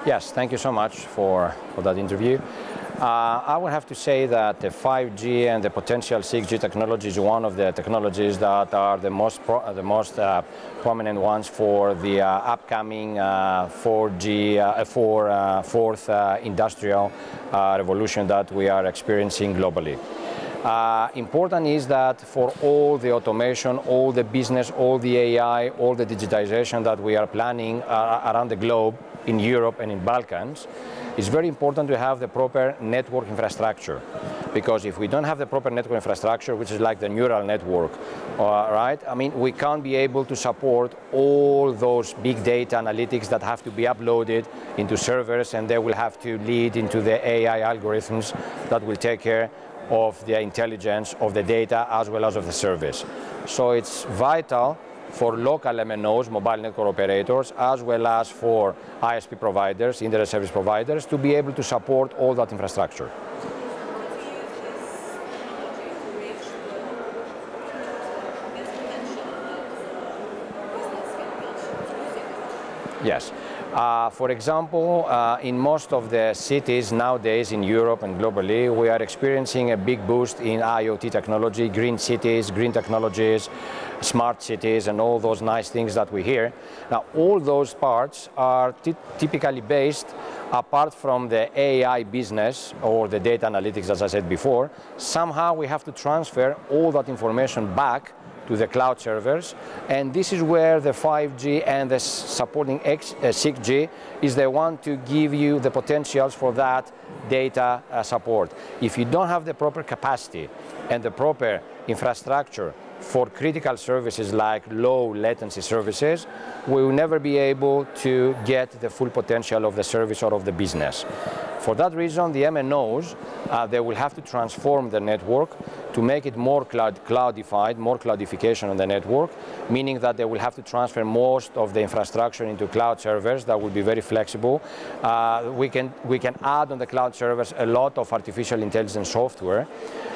Yes, thank you so much for that interview. I would have to say that the 5G and the potential 6G technology is one of the technologies that are the most prominent ones for the upcoming 4G, fourth industrial revolution that we are experiencing globally. Important is that for all the automation, all the business, all the AI, all the digitization that we are planning around the globe, in Europe and in Balkans, it's very important to have the proper network infrastructure. Because if we don't have the proper network infrastructure, which is like the neural network, right? I mean, we can't be able to support all those big data analytics that have to be uploaded into servers, and they will have to lead into the AI algorithms that will take care of the intelligence of the data as well as of the service. So it's vital for local MNOs, mobile network operators, as well as for ISP providers, internet service providers, to be able to support all that infrastructure. Yes. For example, in most of the cities nowadays in Europe and globally, we are experiencing a big boost in IoT technology, green cities, green technologies, smart cities, and all those nice things that we hear. Now, all those parts are typically based, apart from the AI business or the data analytics, as I said before, somehow we have to transfer all that information back to the cloud servers, and this is where the 5G and the supporting 6G is the one to give you the potentials for that data support. If you don't have the proper capacity and the proper infrastructure for critical services like low latency services, we will never be able to get the full potential of the service or of the business. For that reason, the MNOs, they will have to transform the network to make it more cloudified, more cloudification on the network, meaning that they will have to transfer most of the infrastructure into cloud servers that will be very flexible. We can add on the cloud servers a lot of artificial intelligence software.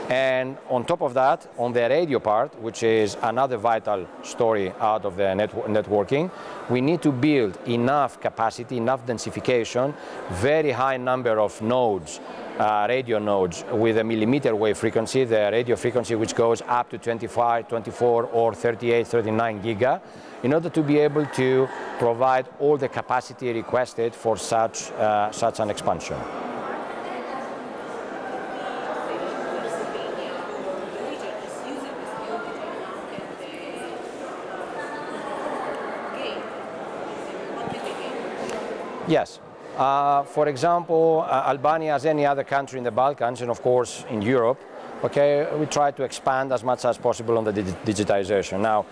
And on top of that, on the radio part, which is another vital story out of the networking, we need to build enough capacity, enough densification, very high number of nodes, radio nodes with a millimeter wave frequency, the radio frequency which goes up to 25, 24 or 38, 39 giga, in order to be able to provide all the capacity requested for such an expansion. Yes. For example, Albania, as any other country in the Balkans, and of course in Europe, okay, we try to expand as much as possible on the digitization. Now,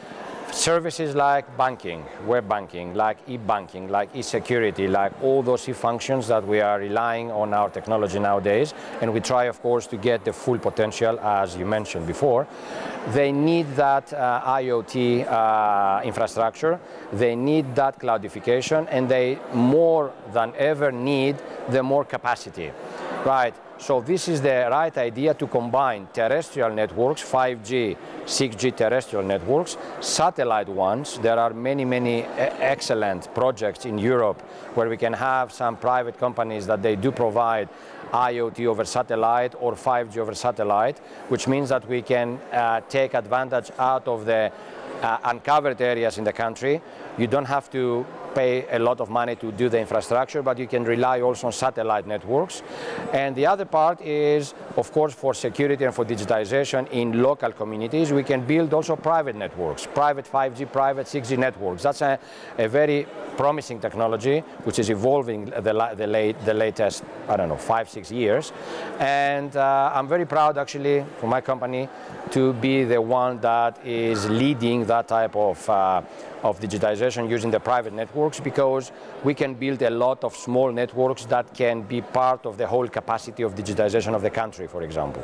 services like banking, web banking, like e-banking, like e-security, like all those e-functions that we are relying on our technology nowadays, and we try, of course, to get the full potential, as you mentioned before. They need that IoT infrastructure, they need that cloudification, and they more than ever need the more capacity, right? So this is the right idea to combine terrestrial networks, 5G, 6G terrestrial networks, satellite ones. There are many excellent projects in Europe where we can have some private companies that they do provide IoT over satellite or 5G over satellite, which means that we can take advantage out of the uncovered areas in the country. You don't have to pay a lot of money to do the infrastructure, but you can rely also on satellite networks. And the other part is, of course, for security and for digitization in local communities, we can build also private networks, private 5G, private 6G networks. That's a very promising technology, which is evolving the latest, I don't know, 5-6 years. And I'm very proud, actually, for my company to be the one that is leading that type of digitization using the private networks, because we can build a lot of small networks that can be part of the whole capacity of digitization of the country, for example.